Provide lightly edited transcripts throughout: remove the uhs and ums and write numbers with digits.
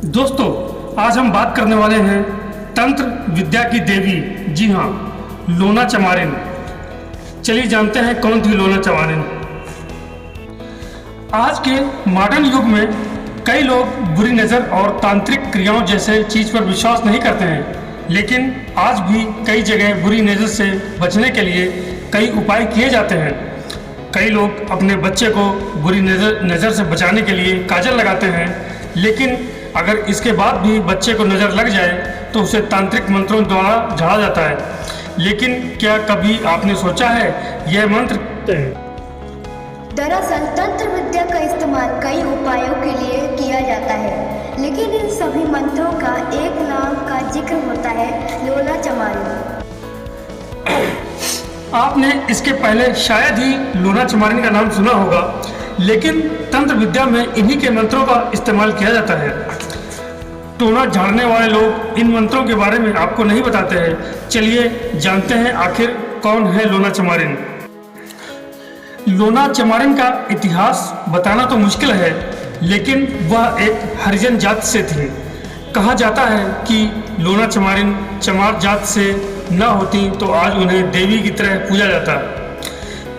दोस्तों, आज हम बात करने वाले हैं तंत्र विद्या की देवी, जी हाँ, लोना चमारिन। चलिए जानते हैं कौन थी लोना चमारिन। आज के मॉडर्न युग में कई लोग बुरी नज़र और तांत्रिक क्रियाओं जैसे चीज़ पर विश्वास नहीं करते हैं, लेकिन आज भी कई जगह बुरी नज़र से बचने के लिए कई उपाय किए जाते हैं। कई लोग अपने बच्चे को बुरी नज़र से बचाने के लिए काजल लगाते हैं, लेकिन अगर इसके बाद भी बच्चे को नज़र लग जाए तो उसे तांत्रिक मंत्रों द्वारा झाड़ा जाता है। लेकिन क्या कभी आपने सोचा है यह मंत्र दरअसल तंत्र विद्या का इस्तेमाल कई उपायों के लिए किया जाता है, लेकिन इन सभी मंत्रों का एक नाम का जिक्र होता है, लोना चमारिन। आपने इसके पहले शायद ही लोना चमारिन का नाम सुना होगा, लेकिन तंत्र विद्या में इन्हीं के मंत्रों का इस्तेमाल किया जाता है। टोना झाड़ने वाले लोग इन मंत्रों के बारे में आपको नहीं बताते हैं। चलिए जानते हैं आखिर कौन है लोना चमारिन। लोना चमारिन का इतिहास बताना तो मुश्किल है, लेकिन वह एक हरिजन जात से थी। कहा जाता है कि लोना चमारिन चमार जात से न होती तो आज उन्हें देवी की तरह पूजा जाता,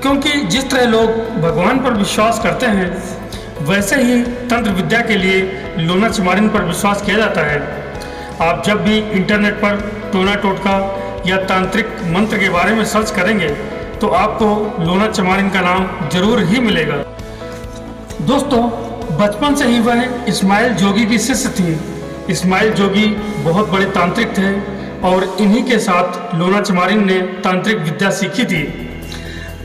क्योंकि जिस तरह लोग भगवान पर विश्वास करते हैं वैसे ही तंत्र विद्या के लिए लोना चमारिन पर विश्वास किया जाता है। आप जब भी इंटरनेट पर टोना टोटका या तांत्रिक मंत्र के बारे में सर्च करेंगे तो आपको लोना चमारिन का नाम जरूर ही मिलेगा। दोस्तों, बचपन से ही वह इस्माइल जोगी की शिष्य थी। इस्माइल जोगी बहुत बड़े तांत्रिक थे और इन्हीं के साथ लोना चमारिन ने तांत्रिक विद्या सीखी थी।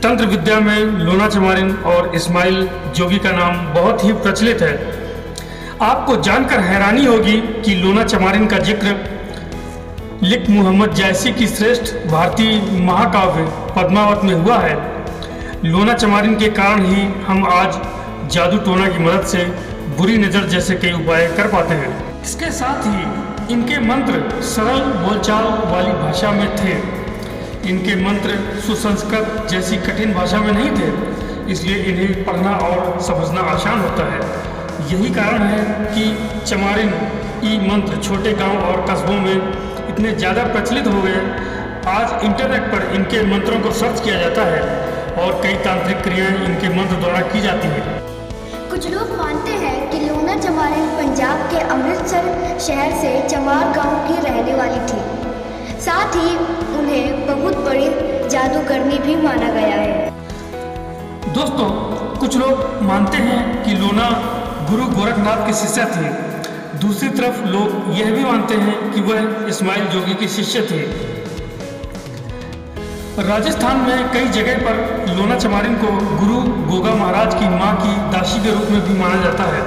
तंत्र विद्या में लोना चमारिन और इस्माइल जोगी का नाम बहुत ही प्रचलित है। आपको जानकर हैरानी होगी कि लोना चमारिन का जिक्र लिख मोहम्मद जायसी की श्रेष्ठ भारतीय महाकाव्य पद्मावत में हुआ है। लोना चमारिन के कारण ही हम आज जादू टोना की मदद से बुरी नज़र जैसे कई उपाय कर पाते हैं। इसके साथ ही इनके मंत्र सरल बोलचाल वाली भाषा में थे। इनके मंत्र सुसंस्कृत जैसी कठिन भाषा में नहीं थे, इसलिए इन्हें पढ़ना और समझना आसान होता है। यही कारण है कि चमारिन ई मंत्र छोटे गांव और कस्बों में इतने ज़्यादा प्रचलित हो गए। आज इंटरनेट पर इनके मंत्रों को सर्च किया जाता है और कई तांत्रिक क्रियाएं इनके मंत्र द्वारा की जाती हैं। कुछ लोग मानते हैं कि लोना चमारिन पंजाब के अमृतसर शहर से चमार गांव की रहने वाली थी। साथ ही उन्हें बहुत बड़ी जादूगरनी भी माना गया है। दोस्तों, कुछ लोग मानते हैं कि लोना गुरु गोरखनाथ की शिष्या थी। दूसरी तरफ लोग यह भी मानते हैं कि वह इस्माइल जोगी की शिष्य थे। राजस्थान में कई जगह पर लोना चमारिन को गुरु गोगा महाराज की मां की दासी के रूप में भी माना जाता है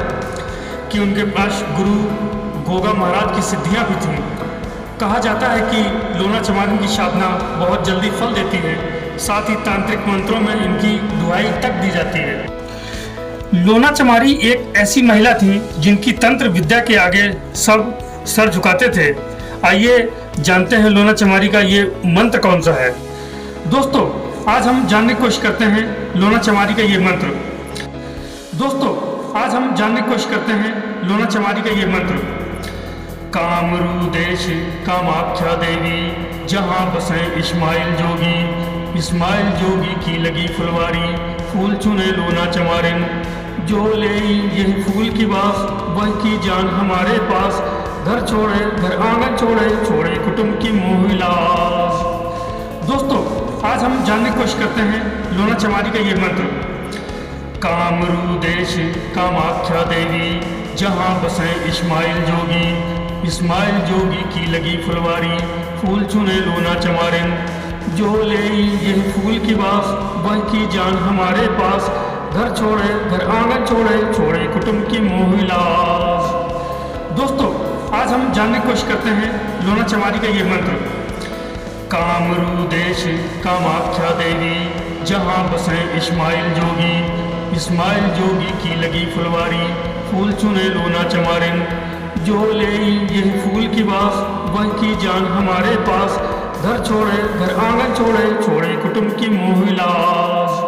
कि उनके पास गुरु गोगा महाराज की सिद्धियां भी थीं। कहा जाता है कि लोना चमारिन की साधना बहुत जल्दी फल देती है। साथ ही तांत्रिक मंत्रों में इनकी दुहाई तक दी जाती है। लोना चमारी एक ऐसी महिला थी जिनकी तंत्र विद्या के आगे सब सर झुकाते थे। आइए जानते हैं लोना चमारी का ये मंत्र कौन सा है। दोस्तों, आज हम जानने की कोशिश करते हैं लोना चमारी का ये मंत्र। दोस्तों, आज हम जानने की कोशिश करते हैं लोना चमारी का ये मंत्र। कामरू देश कामाख्या देवी, जहाँ बसे इस्माइल जोगी। इस्माइल जोगी की लगी फुलवारी, फूल चुने लोना चमारिन। जो ले यही फूल की बास, वह की जान हमारे पास। घर छोड़े घर आंगन छोड़े, छोड़े कुटुंब की मोहिलास। दोस्तों, आज हम जानने की कोशिश करते हैं लोना चमारी का ये मंत्र। कामरू देश कामाख्या देवी, जहाँ बसे इस्माइल जोगी। इस्माइल जोगी की लगी फुलवारी, फूल चुने लोना चमारिन। जो ले यही फूल की बास, वह की जान हमारे पास। घर छोड़े घर आंगन छोड़े, छोड़े कुटुंब की मोहिलास। दोस्तों, आज हम जानने की कोशिश करते हैं लोना चमारी का ये मंत्र। कामरू देश कामाख्या देवी, जहाँ बसे इस्माइल जोगी। इस्माइल जोगी की लगी फुलवारी, फूल चुने लोना चमारिन। जो ले यही फूल की बास, वह की जान हमारे पास। घर छोड़े घर आंगन छोड़े, छोड़े कुटुंब की मोहिलास।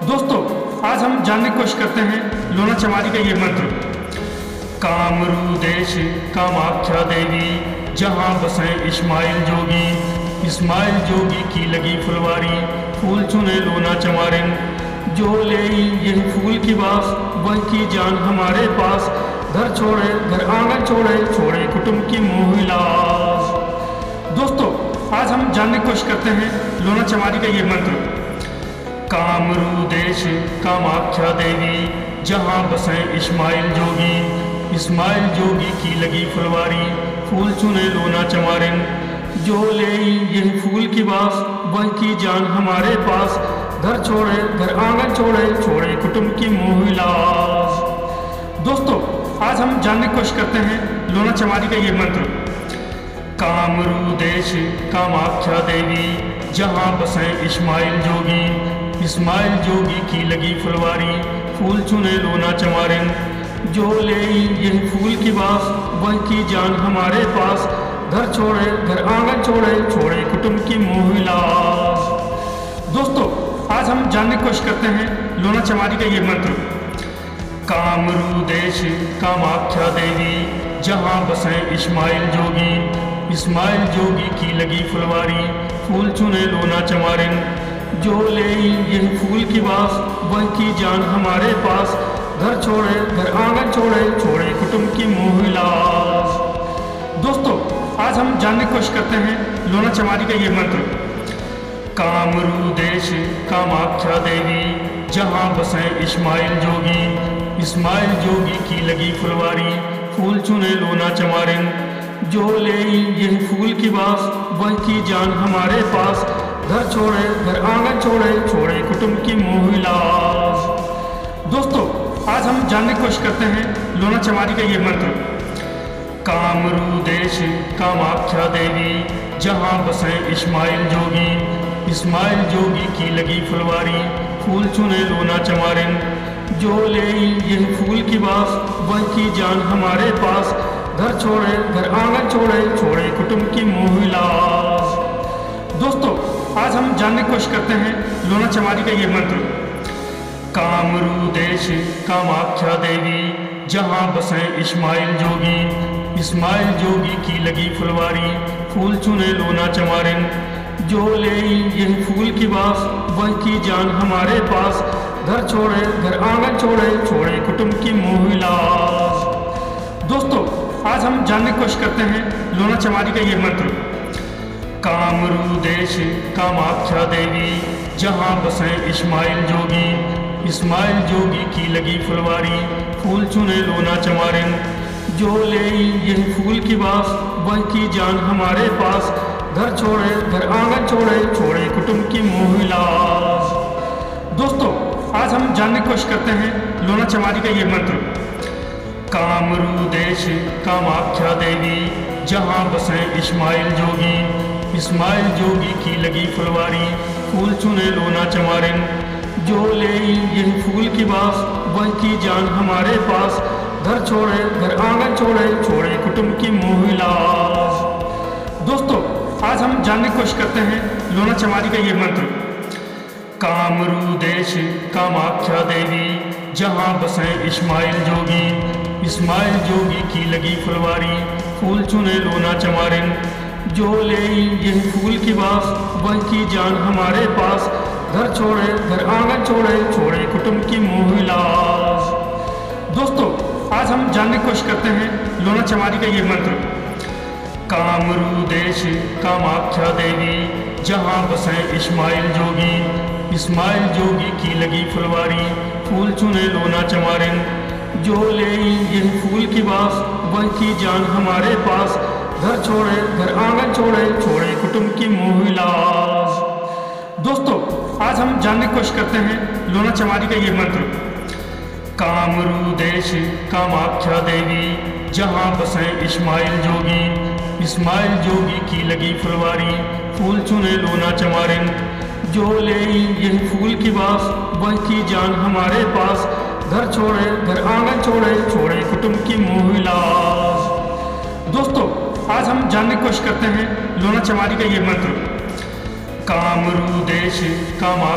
दोस्तों, आज हम जानने की कोशिश करते हैं लोना चमारी का ये मंत्र। कामरू देश कामाख्या देवी, जहाँ बसें इस्माइल जोगी। इस्माइल जोगी की लगी फुलवारी, फूल चुने लोना चमारिन। जो ले यही फूल की बास, वह की जान हमारे पास। घर छोड़े घर आंगन छोड़े, छोड़े कुटुंब की मोह लाज। दोस्तों, आज हम जानने की कोशिश करते हैं लोना चमारी का ये मंत्र। कामरू देश कामाख्या देवी, जहाँ बसें इस्माइल जोगी। इस्माइल जोगी की लगी फुलवारी, फूल चुने लोना चमारिन। जो ले यही फूल की बास, वह की जान हमारे पास। घर छोड़े घर आंगन छोड़े, छोड़े कुटुंब की मोह लाज। दोस्तों, आज हम जानने की कोशिश करते हैं लोना चमारी का ये मंत्र। कामरू देश कामाख्या देवी, जहाँ बसें इस्माइल जोगी। इस्माइल जोगी की लगी फुलवारी, फूल चुने लोना चमारिन। जो ले यही फूल की बास, वह की जान हमारे पास। घर छोड़े घर आंगन छोड़े, छोड़े कुटुंब की मोह लाज। दोस्तों, आज हम जानने की कोशिश करते हैं लोना चमारी का ये मंत्र। कामरू देश कामाख्या देवी, जहाँ बसें इस्माइल जोगी। इस्माइल जोगी की लगी फुलवारी, फूल चुने लोना चमारिन। जो ले यही फूल की बास, वह की जान हमारे पास। घर छोड़े घर आंगन छोड़े, छोड़े कुटुंब की मोह लाज। दोस्तों, आज हम जानने की कोशिश करते हैं लोना चमारी का ये मंत्र। कामरू देश कामाख्या देवी, जहाँ बसें इस्माइल जोगी। इस्माइल जोगी की लगी फुलवारी, फूल चुने लोना चमारिन। जो ले यही फूल की बास, वह की जान हमारे पास। घर छोड़े घर आंगन छोड़े, छोड़े कुटुंब की मोह लाज। दोस्तों, आज हम जानने की कोशिश करते हैं लोना चमारी का ये मंत्र। कामरू देश कामाख्या देवी, जहाँ बसें इस्माइल जोगी। इस्माइल जोगी की लगी फुलवारी, फूल चुने लोना चमारिन। जो ले यही फूल की बास, वह की जान हमारे पास। घर छोड़े घर आंगन छोड़े, छोड़े कुटुंब की मोह लाज। दोस्तों, आज हम जानने की कोशिश करते हैं लोना चमारी का ये मंत्र। कामरू देश कामाख्या देवी, जहाँ बसें इस्माइल जोगी। इस्माइल जोगी की लगी फुलवारी, फूल चुने लोना चमारिन। जो ले यही फूल की बास, वह की जान हमारे पास। घर छोड़े घर आंगन छोड़े, छोड़े कुटुंब की मोह लाज। दोस्तों, आज हम जानने की कोशिश करते हैं लोना चमारी का ये मंत्र। कामरू देश कामाख्या देवी, जहाँ बसें इस्माइल जोगी। इस्माइल जोगी की लगी फुलवारी, फूल चुने लोना चमारिन। जो ले यही फूल की बास, वह की जान हमारे पास। घर छोड़े घर आंगन छोड़े, छोड़े कुटुंब की मोह लाज। दोस्तों, आज हम जानने की कोशिश करते हैं लोना चमारी का ये मंत्र। कामरू देश कामाख्या देवी, जहाँ बसें इस्माइल जोगी। इस्माइल जोगी की लगी फुलवारी, फूल चुने लोना चमारिन। जो ले यही फूल की बास, वह की जान हमारे पास। घर छोड़े घर आंगन छोड़े, छोड़े कुटुंब की मोह लाज। दोस्तों, आज हम जानने की कोशिश करते हैं लोना चमारी का ये मंत्र। कामरू देश कामाख्या देवी, जहाँ बसें इस्माइल जोगी। इस्माइल जोगी की लगी फुलवारी, फूल चुने लोना चमारिन। जो ले यही फूल की बास, वह की जान हमारे पास। घर छोड़े घर आंगन छोड़े, छोड़े कुटुंब की मोह लाज। दोस्तों, आज हम जानने की कोशिश करते हैं लोना चमारी का ये मंत्र। कामरू देश कामाख्या देवी, जहाँ बसें इस्माइल जोगी। इस्माइल जोगी की लगी फुलवारी, फूल चुने लोना चमारिन। जो ले यही फूल की बास, वह की जान हमारे पास। घर छोड़े घर आंगन छोड़े, छोड़े कुटुंब की मोह लाज। दोस्तों, आज हम जानने की कोशिश करते हैं लोना चमारी का ये मंत्र। कामरू देश कामाख्या देवी, जहाँ बसें इस्माइल जोगी। इस्माइल जोगी की लगी फुलवारी, फूल चुने लोना चमारिन। जो ले यही फूल की बास, वह की जान हमारे पास। घर छोड़े घर आंगन छोड़े, छोड़े कुटुंब की मोह लाज। दोस्तों, आज हम जानने की कोशिश करते हैं लोना चमारी का ये मंत्र। कामरू देश कामा